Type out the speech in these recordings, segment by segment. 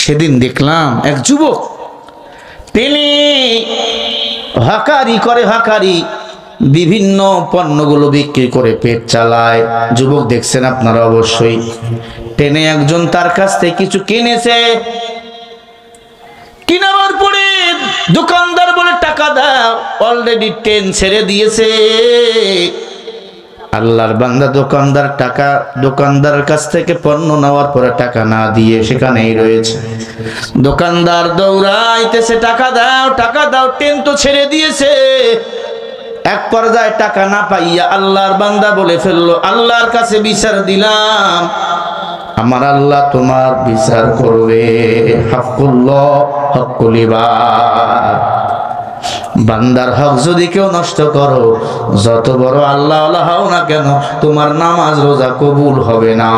সেদিন দেখলাম এক যুবক টেনে হাকারি করে, হাকারি বিভিন্ন পণ্যগুলো বিক্রি করে পেট চালায়। যুবক দেখছেন আপনারা অবশ্যই। টেনে একজন তার কাছ থেকে কিছু কিনেছে, কিনাবার পরে দোকানদার বলে টাকা দাও, অলরেডি ট্রেন ছেড়ে দিয়েছে। আল্লাহর বান্দা দোকানদার কাছ থেকে পণ্য নেওয়ার পরে টাকা না দিয়ে সেখানেই রয়েছে। দোকানদার দৌড়াইতেছে, টাকা দাও টাকা দাও, ট্রেন তো ছেড়ে দিয়েছে। এক পর্যায়ে টাকা না পাইয়া আল্লাহর বান্দা বলে ফেললো, আল্লাহর কাছে বিচার দিলাম, আমার আল্লাহ তোমার বিচার করবে। হাক্কুল্লাহ হাক্কুল ইবাদ। বান্দার হক যদি কেউ নষ্ট করো, যত বড় আল্লাহ ওয়ালা হও না কেন, তোমার নামাজ রোজা কবুল হবে না।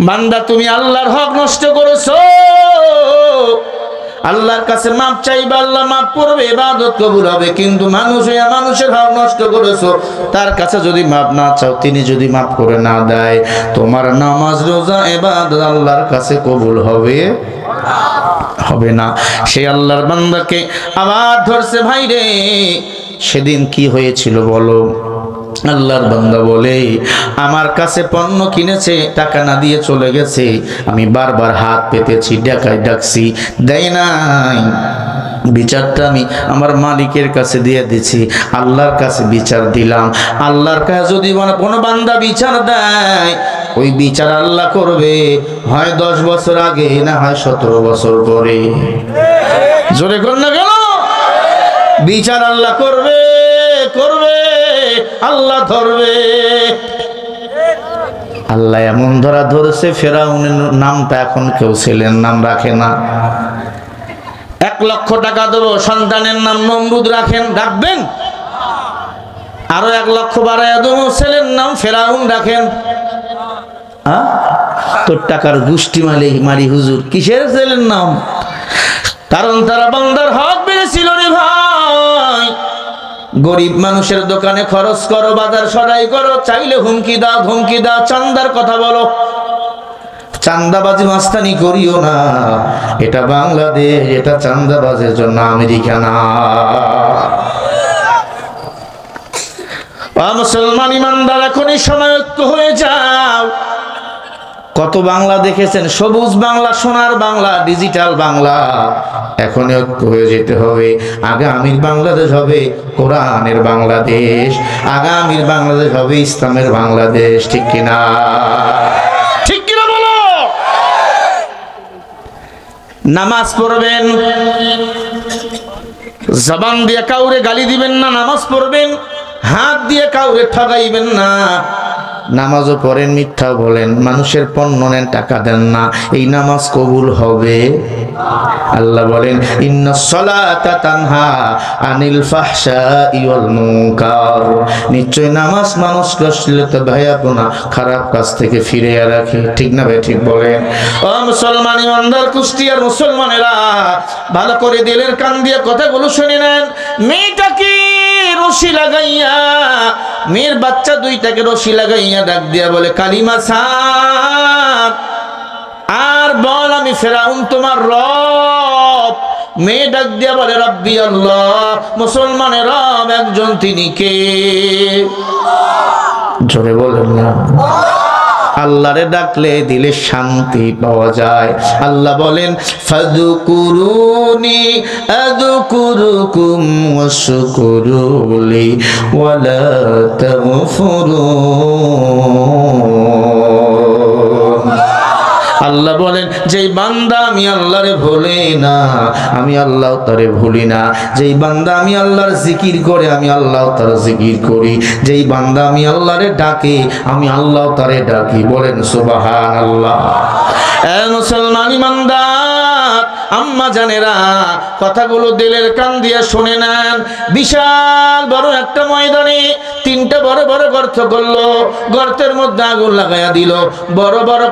বান্দা তুমি আল্লাহর হক নষ্ট করেছো, আল্লাহর কাছে মাপ চাইবা, আল্লাহ মাপ করবে, ইবাদত কবুল হবে। কিন্তু মানুষের হক নষ্ট করেছো, তার কাছে যদি মাপ না চাও, তিনি যদি মাপ করে না দেয়, তোমার নামাজ রোজা ইবাদত আল্লাহর কাছে কবুল হবে না। সেই আল্লাহর বান্দাকে আবার ধরছে। ভাই রে, সেদিন কি হয়েছিল বলো? আল্লাহর বান্দা বলে, আমার কাছে পণ্য কিনেছে, টাকা না দিয়ে চলে গেছে। আমি বারবার হাত পেতেছি, ডাকছি, দেয় নাই। বিচারটা আমি আমার মালিকের কাছে দিয়ে দিছি, আল্লাহর কাছে বিচার দিলাম। আল্লাহর কাছে যদি কোনো বান্দা বিচার দেয়, ওই বিচার আল্লাহ করবে, হয় 10 বছর আগে, না হয় 17 বছর পরে। জোরে কর না গেল, বিচার আল্লাহ করবে, আল্লাহ ধরবে। আল্লাহ এমন ধরছে, ফেরাউনের নামটা এখন কেউ ছেলের নাম রাখে না। 1 লক্ষ টাকা দেবো, সন্তানের নাম নমরুদ রাখবেন? আরো 1 লক্ষ বাড়াইয়া দেবো, ছেলের নাম ফেরাউন রাখেন। তোর টাকার গুষ্টি মারি হুজুর, কিসের ছেলের নাম? কারণ তারা বান্দার হক বেড়েছিল রে ভাই। গরিব মানুষের দোকানে খরচ করো, বাজার সরাই করো, চাইলে হুমকি দাও, চান্দার কথা বলো। চান্দাবাজি মাস্তানি করিও না, এটা বাংলাদেশ, এটা চান্দাবাজের জন্য আমেরিকা না। মুসলমান ইমানদার, এখনই সময় ঐক্য হয়ে যাও। কত বাংলা দেখেছেন, সবুজ বাংলা, সোনার বাংলা, ডিজিটাল বাংলা। এখন ঐক্য হয়ে যেতে হবে। আগামীর বাংলাদেশ হবে কোরআনের বাংলাদেশ, আগামীর বাংলাদেশ হবে ইসলামের বাংলাদেশ। ঠিক কিনা? ঠিক কিনা বলো? নামাজ পড়বেন, জবান দিয়ে কাউরে গালি দিবেন না, নামাজ পড়বেন। হাত দিয়ে কাউরে ঠগাইবেন না, নামাজও পড়েন, মিথ্যা বলেন, মানুষের পণ্য নেন, টাকা দেন না, এই নামাজ কবুল হবে? আল্লাহ বলেন, ইন্নাস সালাতা তানহা আনিল ফাহশাই ওয়াল মুনকার। নিশ্চয় নামাজ মানুষকে অশ্লীলতা, ভয়াপনা, খারাপ কাজ থেকে ফিরিয়ে রাখে। ঠিক না ভাই? ঠিক বলেন। ও মুসলমান ইমানদার, কুষ্টিয়ার মুসলমানেরা, ভালো করে দিলের কান দিয়ে কথাগুলো শুনে নেন। মেয়েটাকে রশি লাগাইয়া, মেয়ের বাচ্চা দুইটাকে রশি লাগাইয়া ডাক দিয়া বলে, কালিমা ছাড় আর বল আমি ফেরাউন তোমার রব। মেয়ে ডাক দিয়া বলে, রব্বি আল্লাহ, মুসলমানের রব একজন, তিনি কে? জোরে বলেন না। আল্লাহরে ডাকলে দিলে শান্তি পাওয়া যায়। আল্লাহ বলেন, ফাযকুরুনি আযকুরুকুম ওয়াশকুরুলি ওয়ালা তাগফিরুন। আল্লাহ বলেন, যেই বান্দা আমি আল্লাহরে ভুলে না, আমি আল্লাহ তারে ভুলি না। যেই বান্দা আমি আল্লাহর জিকির করে, আমি আল্লাহ তার জিকির করি। যেই বান্দা আমি আল্লাহরে ডাকে, আমি আল্লাহ তারে ডাকি। বলেন সুবহানাল্লাহ। মুসলমান ইমানদার, আম্মা জানেরা, কথাগুলো দিলের কান দিয়ে শুনে নেন। বিশাল বড় একটা ময়দানে 3টা বড় বড় গর্ত করলো, গর্তের মধ্যে আগুন লাগাইয়া দিল। বড় বড়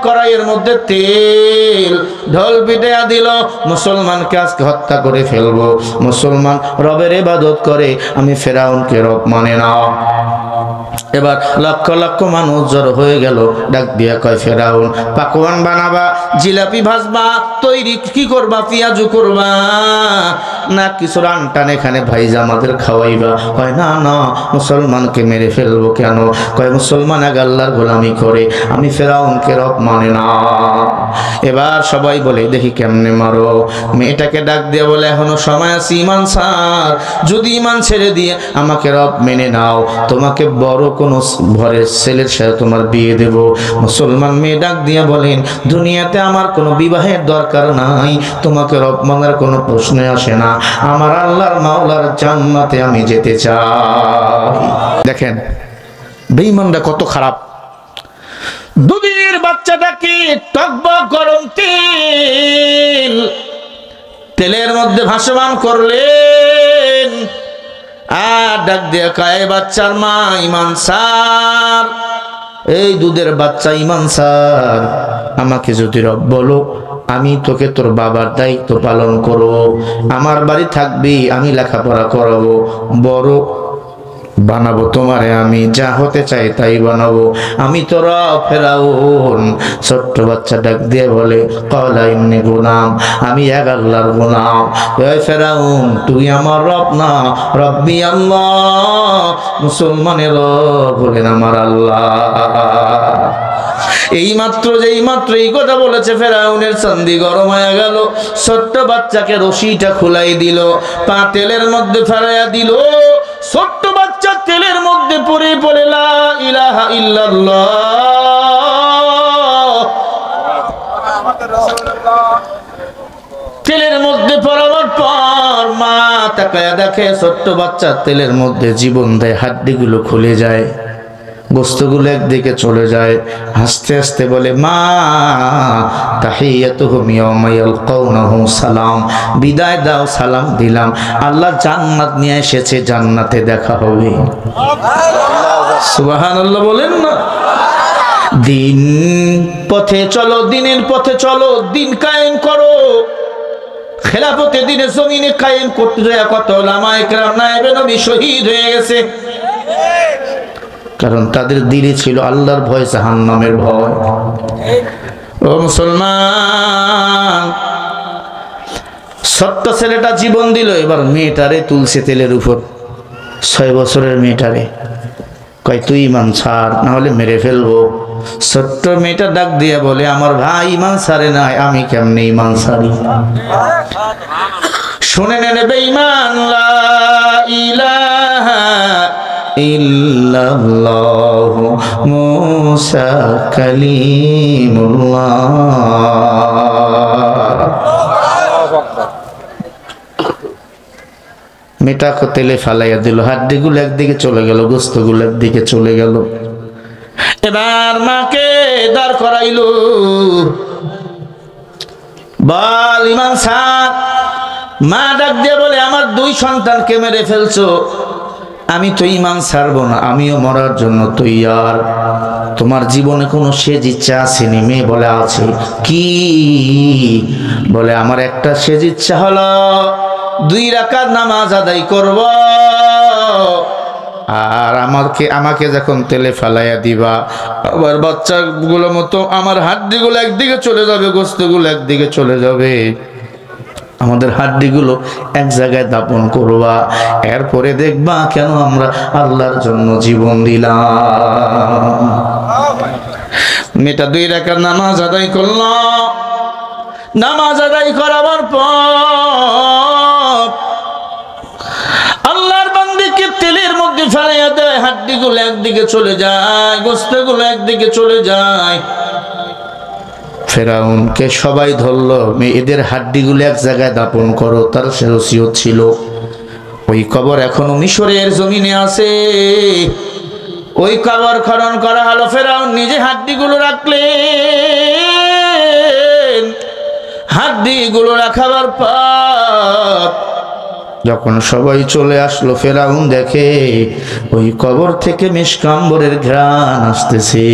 কড়াইয়ের মধ্যে তেল ঢোল পিটাইয়া দিল। মুসলমানকে আজকে হত্যা করে ফেলবো। মুসলমান রবের ইবাদত করে, আমি ফেরাউনকে রব মানে না। এবার লক্ষ লক্ষ মানুষ জড়ো হয়ে গেল। ডাক দিয়া কয় ফেরাউন, পাকোয়ান বানাবা, জিলাপি ভাজবা, তৈরি কি করবা, পেঁয়াজু করবা না কিছু রানটান এখানে ভাইজা আমাদের খাওয়াইবা? কয় না না, মুসলমানকে মেরে ফেলবো কেন? কয় মুসলমান এক আল্লাহর গোলামি করে, আমি ফেরাউনকে রব মানে না। এবার সবাই বলে দেখি কেমনে মারো। মেয়েটাকে ডাক দিয়ে বলে এখনো সময় আছে, ইমান ছাড়, যদি ইমান ছেড়ে দিয়ে আমাকে রব মেনে নাও, তোমাকে বড় কোনো ঘরের ছেলের সাথে তোমার বিয়ে দেব। মুসলমান মেয়ে ডাক দিয়া বলেন, দুনিয়াতে আমার কোনো বিবাহের দরকার নাই, তোমাকে রব মানার কোনো প্রশ্ন আসে না, আমার আল্লাহর মাওলার জান্নাতে আমি যেতে চাই। দেখেন বেঈমানরা কত খারাপ। দুধের বাচ্চাটাকে টকবক গরম তেলের মধ্যে ভাসমান করলেন, আর ডাক দিয়ে কয় বাচ্চার মা ইমান সার, এই দুধের বাচ্চা ইমান সার, আমাকে যদি রব বলো আমি তোকে তোর বাবার দায়িত্ব পালন করব, আমার বাড়ি থাকবি, আমি লেখাপড়া করাবো, বড় বানাবো তোমারে, আমি যা হতে চাই তাই বানাবো, আমি তোরা ফেরাউন। ছোট্ট বাচ্চা ডাক দিয়ে বলে ক্বালা ইন্নী গুলাম, আমি এক আল্লাহর গোলাম। এই ফেরাউন তুই আমার রব না, রব্বি আল্লাহ, মুসলমানের রব হলেন আমার আল্লাহ। যেই মাত্র এই কথা বলেছে ফেরাউনের চান্দি গরম হয়ে গেল। ছোট্ট বাচ্চাকে রশিটা খুলাই দিল, পা তেলের মধ্যে ফেলাইয়া দিল, ছোট্ট বাচ্চা তেলের মধ্যে পড়ে পড়ে লা ইলাহা ইল্লাল্লাহ, তেলের মধ্যে পড়াবার পর মা তাকায়া দেখে ছোট্ট বাচ্চা তেলের মধ্যে জীবন দেয়, হাড্ডিগুলো খুলে যায়, গোস্তগুলো একদিকে চলে যায়। হাসতে হাসতে বলে মা তাহিয়াতুহুম ইয়াওমা ইয়ালকাউনাহু সালাম, বিদায় দাও, সালাম দিলাম, আল্লাহ জান্নাত নিয়ে এসেছে, জান্নাতে দেখা হবে। সুবহানাল্লাহ বলেন না। দিন পথে চলো, দিনের পথে চলো, দিন কায়েম করো। খেলাফতে দিনে জমিনে কায়েম করতে যায় কত উলামায়ে কেরাম নায়েবে নবী শহীদ হয়ে গেছে, কারণ তাদের দিলে ছিল আল্লাহর ভয়, জাহান্নামের ভয়। ও মুসলমান, ছোট্ট ছেলেটা জীবন দিল, এবার মেয়েটারে তুলছে তেলের উপর, 6 বছরের মেয়েটারে, কয় তুই ইমান ছাড়, না হলে মেরে ফেলবো। ছোট্ট মেয়েটা ডাক দিয়ে বলে আমার ভাই ইমান ছাড়ে নাই, আমি কেমনে ইমান ছাড়ি? শুনে নেন বেঈমান, লা ইলাহা ইল্লাল্লাহু মুসা কালিমুল্লাহ। মেয়েটাকে তেলে ফালাইয়া দিল, হাড্ডিগুলো একদিকে চলে গেল, গোস্তগুলো একদিকে চলে গেল। এবার মাকে দাঁড় করাইল, বল ইমান ছাড়। মা ডাক দিয়ে বলে আমার 2 সন্তানকে মেরে ফেলছো, আমি তো ইমান ছাড়বো না, আমিও মরার জন্য তৈয়ার। তোমার জীবনে কোনো শেষ ইচ্ছা আসেনি? মেয়ে বলে আছে। কি? বলে আমার একটা শেষ ইচ্ছা হলো 2 রাকাত নামাজ আদায় করব, আর আমাকে যখন তেলে ফেলাইয়া দিবা, আবার বাচ্চাগুলো মতো আমার হাড্ডিগুলো একদিকে চলে যাবে, গোস্তগুলো একদিকে চলে যাবে, আমাদের হাড্ডিগুলো এক জায়গায় দাপন করবা, এরপরে দেখবা কেন আমরা আল্লাহর জন্য জীবন দিলাম। মেয়েটা 2 রাকাত নামাজ আদায় করল। নামাজ আদায় করাবার পর আল্লাহর বান্দাকে তেলের মধ্যে ফেলাইয়া দেয়, হাড্ডিগুলো একদিকে চলে যায়, গোস্তগুলো একদিকে চলে যায়। ফেরাউনকে সবাই ধরলো, এদের হাড্ডিগুলো এক জায়গায় দাপন করো, তার সে ওসিয়ত ছিল। ওই কবর এখনো মিশরের জমিনে আছে, ওই কবর খনন করা হলো। ফেরাউন নিজে হাড্ডিগুলো রাখলেন। হাড্ডিগুলো রাখাবার পর যখন সবাই চলে আসলো, ফেরাউন দেখে ওই কবর থেকে মিশকাম্বরের ঘ্রাণ আসতেছে,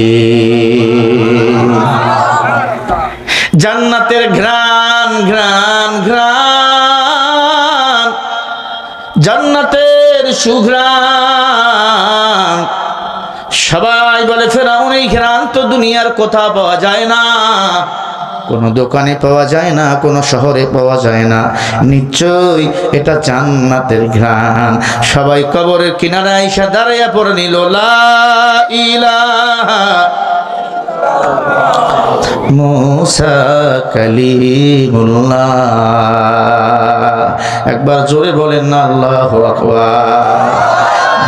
জান্নাতের ঘ্রাণ, ঘ্রাণ, ঘ্রাণ, জান্নাতের সুঘ্রাণ। সবাই বলে ফেরাউন এই ঘ্রাণ তো দুনিয়ার কোথাও পাওয়া যায় না, কোনো দোকানে পাওয়া যায় না, কোনো শহরে পাওয়া যায় না, নিশ্চয়ই এটা জান্নাতের ঘ্রাণ। সবাই কবরের কিনারে আইসা দাঁড়াইয়া পড়ে নিল লা ইলাহা মুসা কালিমুল্লাহ। একবার জোরে বলেন না আল্লাহু আকবার।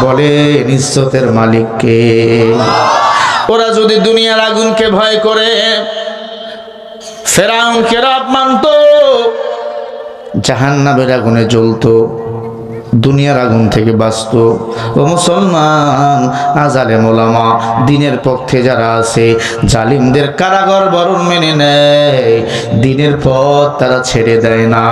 বলেন ইজ্জতের মালিককে। ওরা যদি দুনিয়ার আগুনকে ভয় করে ফেরাউনকে রব মানত, জাহান্নামের আগুনে জ্বলতো, দুনিয়ার আগুন থেকে বাঁচত। ও মুসলমান, আজালে মোলামা দিনের পক্ষে যারা আছে, জালিমদের কারাগার বরণ মেনে নেয়, দিনের পথ তারা ছেড়ে দেয় না।